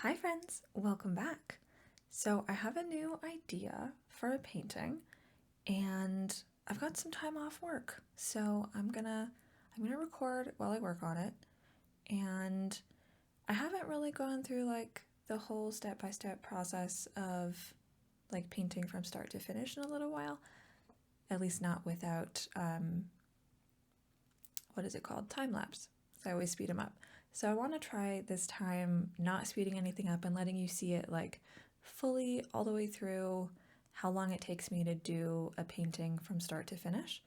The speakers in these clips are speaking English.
Hi friends, welcome back. So I have a new idea for a painting and I've got some time off work. So I'm gonna record while I work on it, and I haven't really gone through like the whole step-by-step process of like painting from start to finish in a little while, at least not without what is it called? Time lapse. So I always speed them up. So I want to try this time not speeding anything up and letting you see it like fully all the way through, how long it takes me to do a painting from start to finish.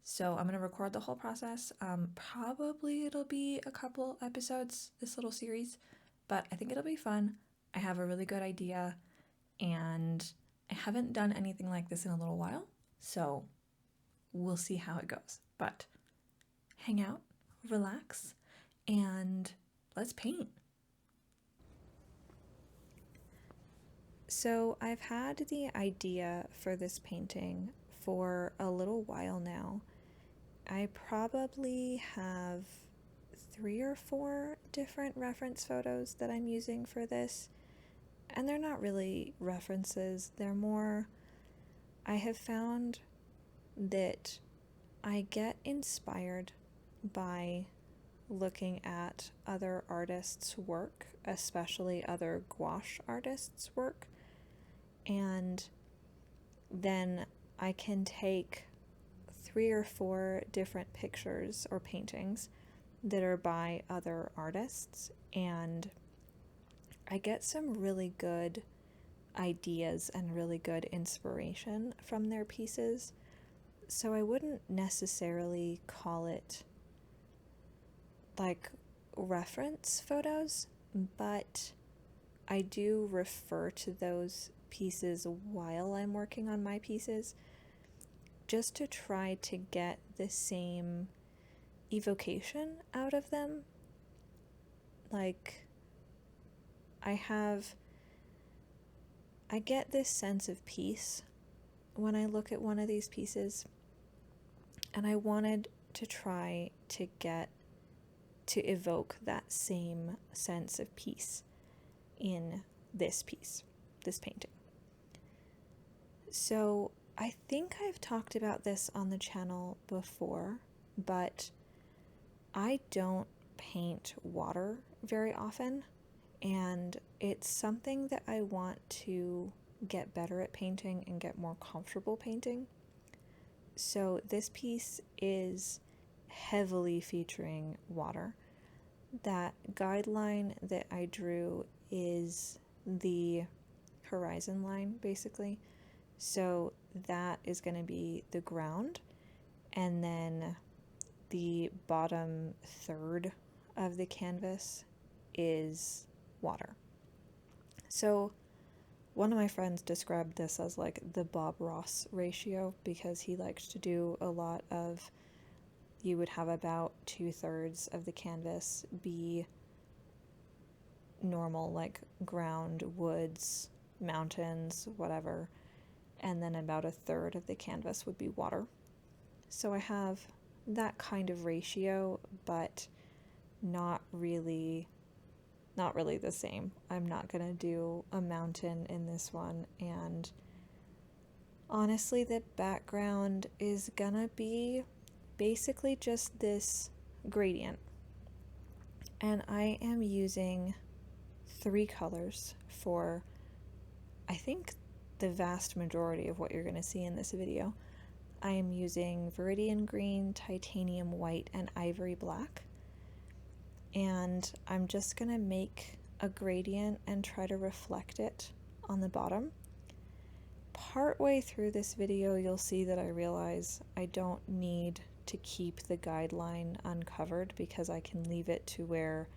So I'm going to record the whole process. Probably it'll be a couple episodes, this little series, but I think it'll be fun. I have a really good idea and I haven't done anything like this in a little while. So we'll see how it goes. But hang out, relax, and let's paint. So I've had the idea for this painting for a little while now. I probably have 3 or 4 different reference photos that I'm using for this, and they're not really references, they're more, I have found that I get inspired by looking at other artists' work, especially other gouache artists' work, and then I can take 3 or 4 different pictures or paintings that are by other artists, and I get some really good ideas and really good inspiration from their pieces. So I wouldn't necessarily call it like reference photos, but I do refer to those pieces while I'm working on my pieces, just to try to get the same evocation out of them. Like, I get this sense of peace when I look at one of these pieces, and I wanted to try to evoke that same sense of peace in this piece, this painting. So I think I've talked about this on the channel before, but I don't paint water very often, and it's something that I want to get better at painting and get more comfortable painting. So this piece is heavily featuring water. That guideline that I drew is the horizon line, basically. So that is going to be the ground, and then the bottom third of the canvas is water. So one of my friends described this as like the Bob Ross ratio, because he liked to do a lot of, you would have about 2/3 of the canvas be normal, like ground, woods, mountains, whatever, and then about 1/3 of the canvas would be water. So I have that kind of ratio, but not really the same. I'm not gonna do a mountain in this one, and honestly the background is gonna be basically just this gradient, and I am using 3 colors for, I think, the vast majority of what you're going to see in this video. I am using Viridian Green, Titanium White, and Ivory Black, and I'm just going to make a gradient and try to reflect it on the bottom. Partway through this video, you'll see that I realize I don't need to keep the guideline uncovered, because I can leave it to where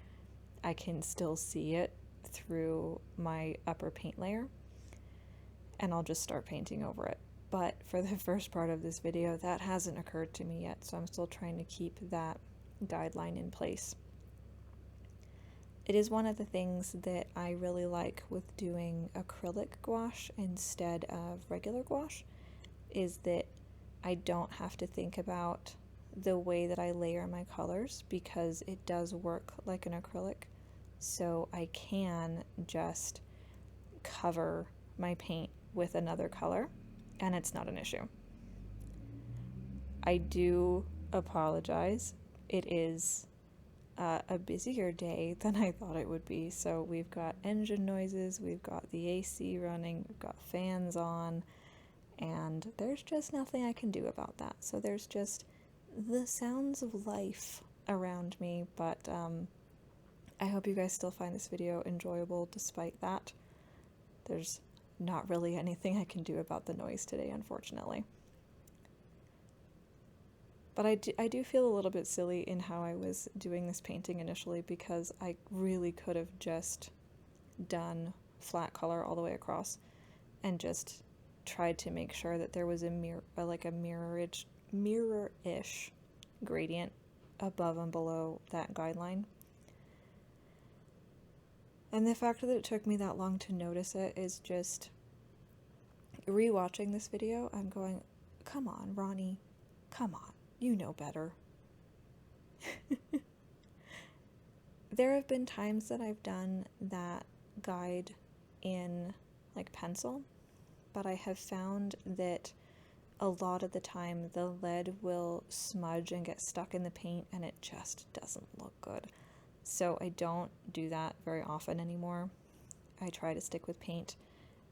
I can still see it through my upper paint layer, and I'll just start painting over it. But for the first part of this video, that hasn't occurred to me yet, so I'm still trying to keep that guideline in place. It is one of the things that I really like with doing acrylic gouache instead of regular gouache, is that I don't have to think about the way that I layer my colors, because it does work like an acrylic. so I can just cover my paint with another color and it's not an issue. I do apologize. It is a busier day than I thought it would be. So we've got engine noises, we've got the AC running, we've got fans on, and there's just nothing I can do about that. So there's just the sounds of life around me, but I hope you guys still find this video enjoyable despite that. There's not really anything I can do about the noise today, unfortunately. But I do feel a little bit silly in how I was doing this painting initially, because I really could have just done flat color all the way across and just tried to make sure that there was a mirror-ish gradient above and below that guideline. And the fact that it took me that long to notice it is just, rewatching this video, I'm going, come on, Ronnie, come on. You know better. There have been times that I've done that guide in like pencil, but I have found that a lot of the time the lead will smudge and get stuck in the paint and it just doesn't look good. So I don't do that very often anymore. I try to stick with paint,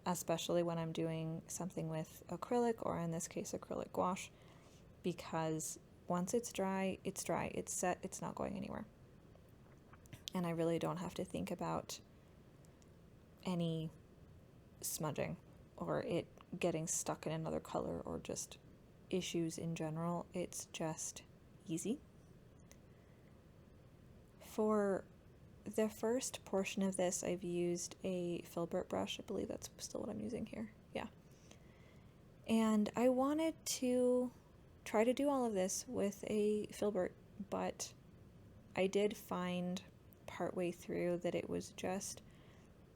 especially when I'm doing something with acrylic, or in this case acrylic gouache, because once it's dry, it's dry, it's set, it's not going anywhere. And I really don't have to think about any smudging or it getting stuck in another color or just issues in general. It's just easy. For the first portion of this, I've used a filbert brush. I believe that's still what I'm using here. Yeah. And I wanted to try to do all of this with a filbert, but I did find partway through that it was just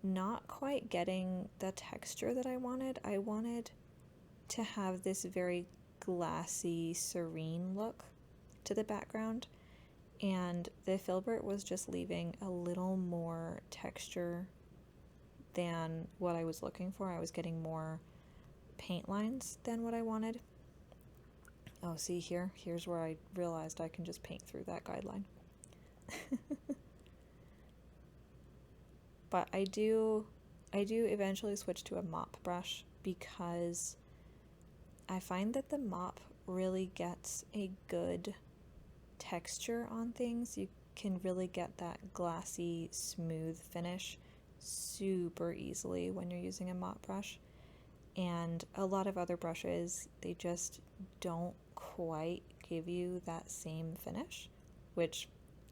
not quite getting the texture that I wanted. I wanted to have this very glassy, serene look to the background, and the filbert was just leaving a little more texture than what I was looking for. I was getting more paint lines than what I wanted. Oh, see here? Here's where I realized I can just paint through that guideline. But I do eventually switch to a mop brush, because I find that the mop really gets a good texture on things. You can really get that glassy, smooth finish super easily when you're using a mop brush. And a lot of other brushes, they just don't quite give you that same finish, which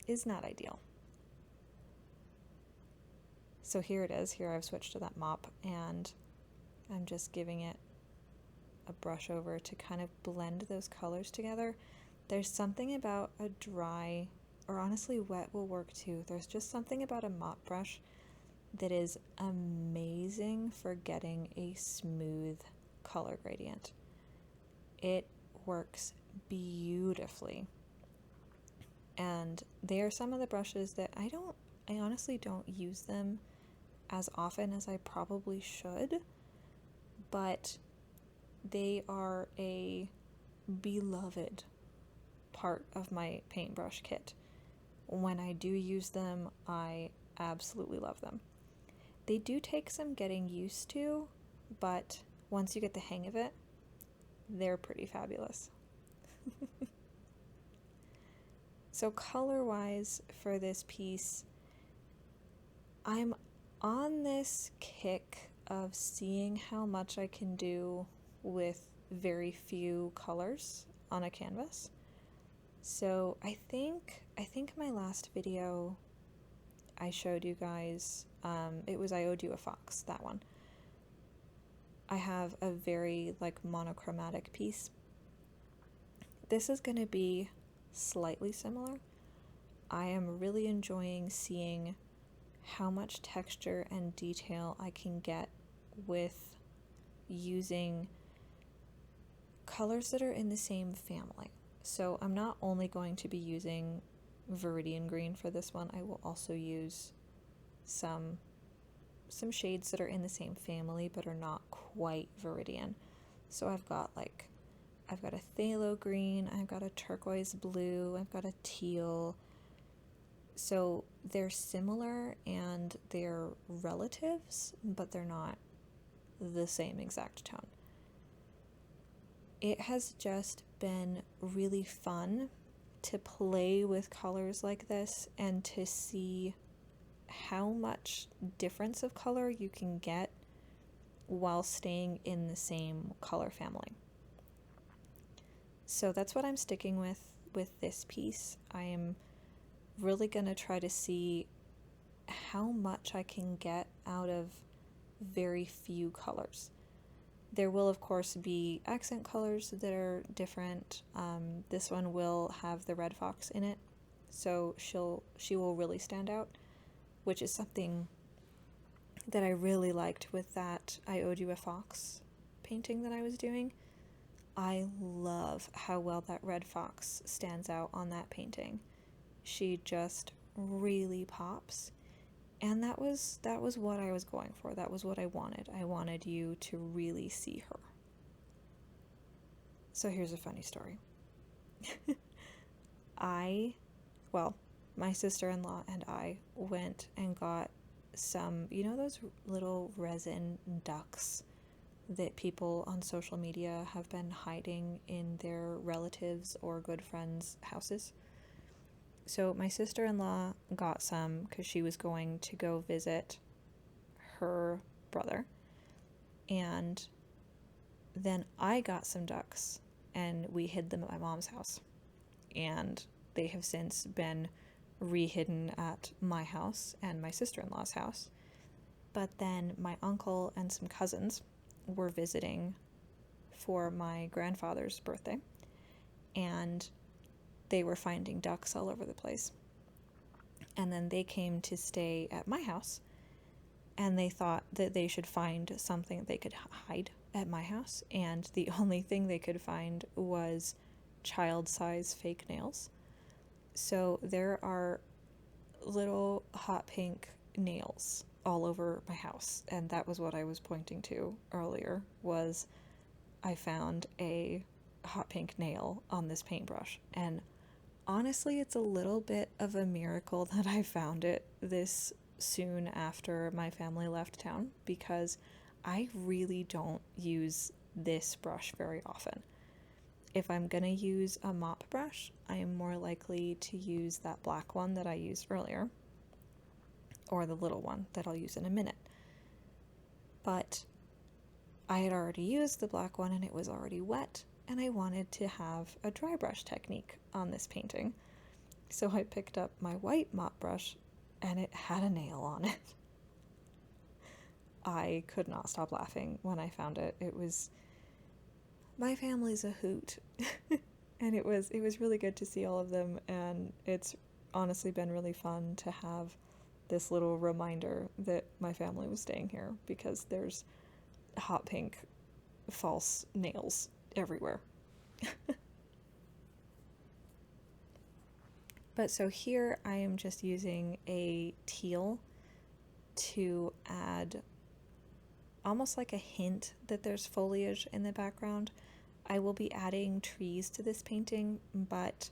is not ideal. So here it is. Here I've switched to that mop, and I'm just giving it a brush over to kind of blend those colors together. There's something about a dry, or honestly wet will work too. There's just something about a mop brush that is amazing for getting a smooth color gradient. It works beautifully. And they are some of the brushes that I honestly don't use them as often as I probably should, but they are a beloved part of my paintbrush kit. When I do use them, I absolutely love them. They do take some getting used to, but once you get the hang of it, they're pretty fabulous. So color-wise for this piece, I'm on this kick of seeing how much I can do with very few colors on a canvas. So I think my last video I showed you guys, it was I Owed You a Fox, that one. I have a very monochromatic piece. This is going to be slightly similar. I am really enjoying seeing how much texture and detail I can get with using colors that are in the same family. So I'm not only going to be using Viridian Green for this one, I will also use some shades that are in the same family but are not quite Viridian. So I've got a phthalo green, I've got a turquoise blue, I've got a teal. So they're similar and they're relatives, but they're not the same exact tone. It has just been really fun to play with colors like this and to see how much difference of color you can get while staying in the same color family. So that's what I'm sticking with this piece. I am really going to try to see how much I can get out of very few colors. There will, of course, be accent colors that are different. This one will have the red fox in it, so she will really stand out, which is something that I really liked with that I Owed You a Fox painting that I was doing. I love how well that red fox stands out on that painting. She just really pops. And that was what I was going for. That was what I wanted. I wanted you to really see her. So here's a funny story. My sister-in-law and I went and got some, those little resin ducks that people on social media have been hiding in their relatives or good friends' houses? So my sister-in-law got some because she was going to go visit her brother. And then I got some ducks and we hid them at my mom's house. And they have since been re-hidden at my house and my sister-in-law's house. But then my uncle and some cousins were visiting for my grandfather's birthday. And they were finding ducks all over the place. And then they came to stay at my house, and they thought that they should find something they could hide at my house, and the only thing they could find was child-size fake nails. So there are little hot pink nails all over my house, and that was what I was pointing to earlier, was I found a hot pink nail on this paintbrush. And honestly, it's a little bit of a miracle that I found it this soon after my family left town, because I really don't use this brush very often. If I'm gonna use a mop brush, I am more likely to use that black one that I used earlier, or the little one that I'll use in a minute. But I had already used the black one and it was already wet, and I wanted to have a dry brush technique on this painting. So I picked up my white mop brush and it had a nail on it. I could not stop laughing when I found it. My family's a hoot. And it was really good to see all of them, and it's honestly been really fun to have this little reminder that my family was staying here, because there's hot pink false nails everywhere. But so here I am just using a teal to add almost like a hint that there's foliage in the background. I will be adding trees to this painting, but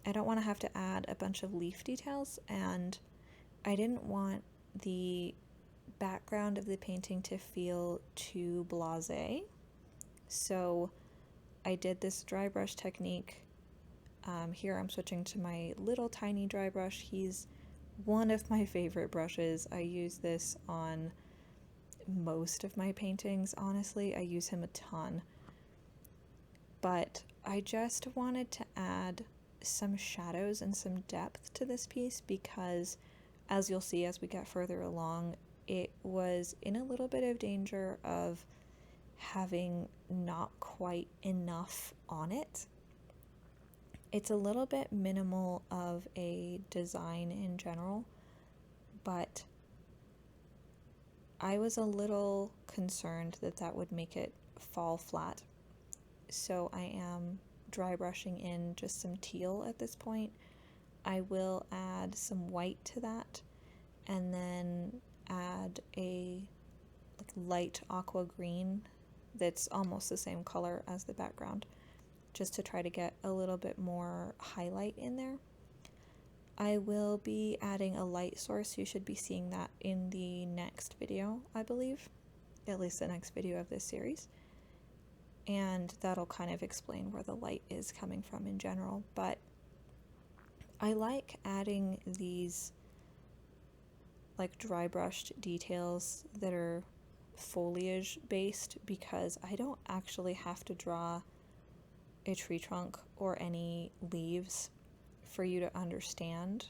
I don't want to have to add a bunch of leaf details, and I didn't want the background of the painting to feel too blasé. So I did this dry brush technique. Here I'm switching to my little tiny dry brush. He's one of my favorite brushes. I use this on most of my paintings, honestly. I use him a ton. But I just wanted to add some shadows and some depth to this piece, because as you'll see as we get further along, it was in a little bit of danger of having not quite enough on it. It's a little bit minimal of a design in general, but I was a little concerned that that would make it fall flat. So I am dry brushing in just some teal at this point. I will add some white to that, and then add a light aqua green that's almost the same color as the background, just to try to get a little bit more highlight in there. I will be adding a light source. You should be seeing that in the next video, I believe, at least the next video of this series. And that'll kind of explain where the light is coming from in general. But I like adding these dry brushed details that are foliage based, because I don't actually have to draw a tree trunk or any leaves for you to understand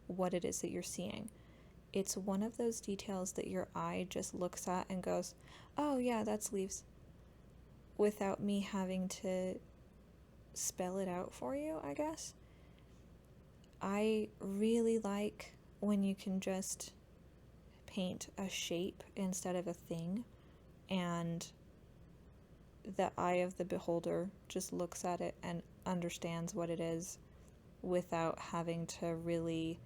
what it is that you're seeing. It's one of those details that your eye just looks at and goes, oh yeah, that's leaves, without me having to spell it out for you, I guess. I really like when you can just paint a shape instead of a thing, and the eye of the beholder just looks at it and understands what it is without having to really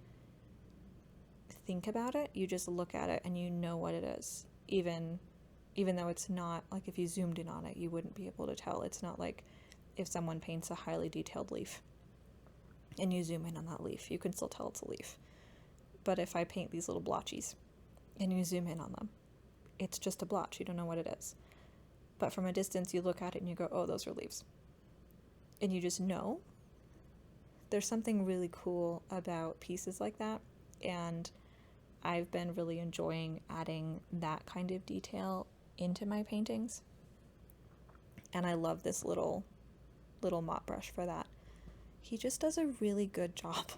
think about it. You just look at it and you know what it is, even though it's not like, if you zoomed in on it, you wouldn't be able to tell. It's not like if someone paints a highly detailed leaf and you zoom in on that leaf, you can still tell it's a leaf. But if I paint these little blotchies and you zoom in on them, it's just a blotch. You don't know what it is. But from a distance, you look at it and you go, oh, those are leaves. And you just know. There's something really cool about pieces like that. And I've been really enjoying adding that kind of detail into my paintings. And I love this little mop brush for that. He just does a really good job.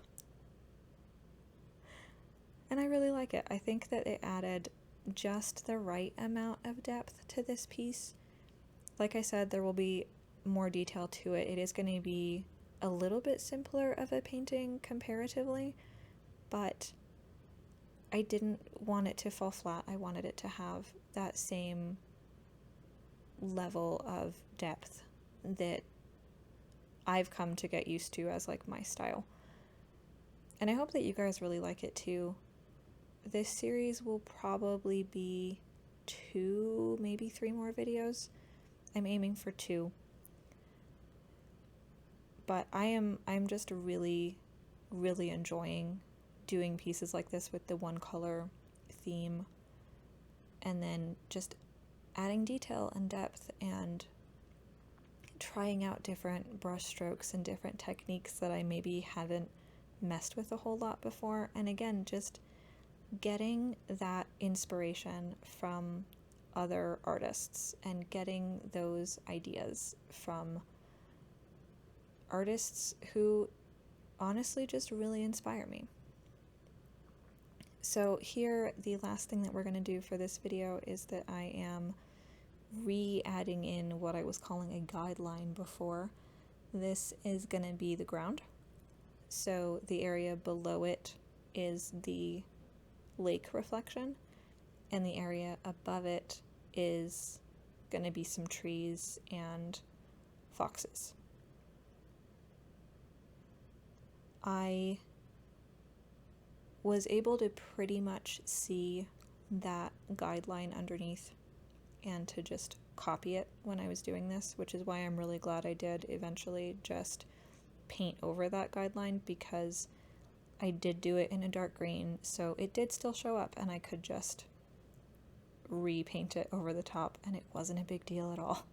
And I really like it. I think that it added just the right amount of depth to this piece. Like I said, there will be more detail to it. It is going to be a little bit simpler of a painting comparatively, but I didn't want it to fall flat. I wanted it to have that same level of depth that I've come to get used to as my style. And I hope that you guys really like it too. This series will probably be 2, maybe 3 more videos. I'm aiming for 2. But I'm just really, really enjoying doing pieces like this with the one color theme, and then just adding detail and depth and trying out different brush strokes and different techniques that I maybe haven't messed with a whole lot before. And again, just getting that inspiration from other artists and getting those ideas from artists who honestly just really inspire me. So here, the last thing that we're going to do for this video is that I am re-adding in what I was calling a guideline before. This is going to be the ground. So the area below it is the lake reflection, and the area above it is going to be some trees and foxes. I was able to pretty much see that guideline underneath and to just copy it when I was doing this, which is why I'm really glad I did eventually just paint over that guideline, because I did do it in a dark green, so it did still show up and I could just repaint it over the top and it wasn't a big deal at all.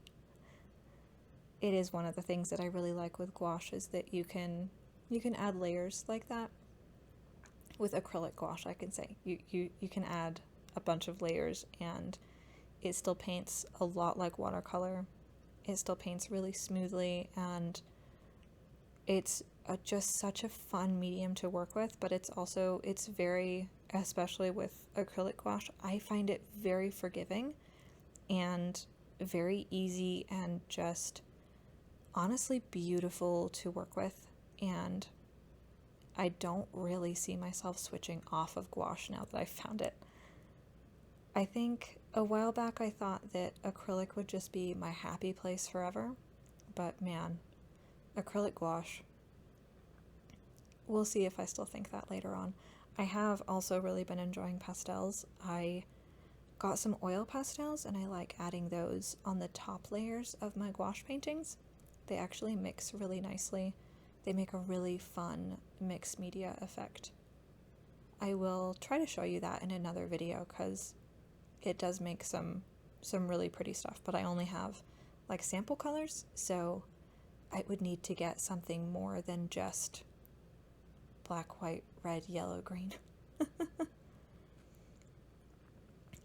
It is one of the things that I really like with gouache, is that you can add layers like that. With acrylic gouache, I can say you can add a bunch of layers and it still paints a lot like watercolor. It still paints really smoothly, and it's just such a fun medium to work with. But it's very, especially with acrylic gouache, I find it very forgiving and very easy and just honestly beautiful to work with. And I don't really see myself switching off of gouache now that I've found it. I think a while back I thought that acrylic would just be my happy place forever, but man, acrylic gouache, we'll see if I still think that later on. I have also really been enjoying pastels. I got some oil pastels and I like adding those on the top layers of my gouache paintings. They actually mix really nicely. They make a really fun mixed media effect. I will try to show you that in another video because it does make some really pretty stuff, but I only have like sample colors, so I would need to get something more than just black, white, red, yellow, green.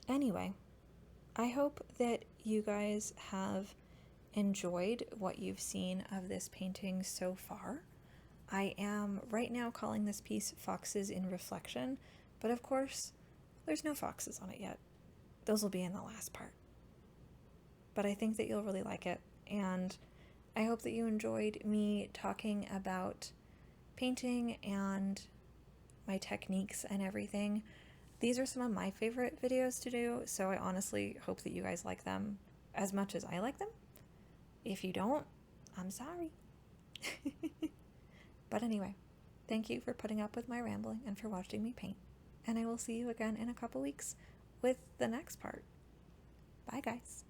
Anyway, I hope that you guys have enjoyed what you've seen of this painting so far. I am right now calling this piece Foxes in Reflection, but of course, there's no foxes on it yet. Those will be in the last part. But I think that you'll really like it, and I hope that you enjoyed me talking about painting and my techniques and everything. These are some of my favorite videos to do, so I honestly hope that you guys like them as much as I like them. If you don't, I'm sorry. But anyway, thank you for putting up with my rambling and for watching me paint, and I will see you again in a couple weeks with the next part. Bye, guys.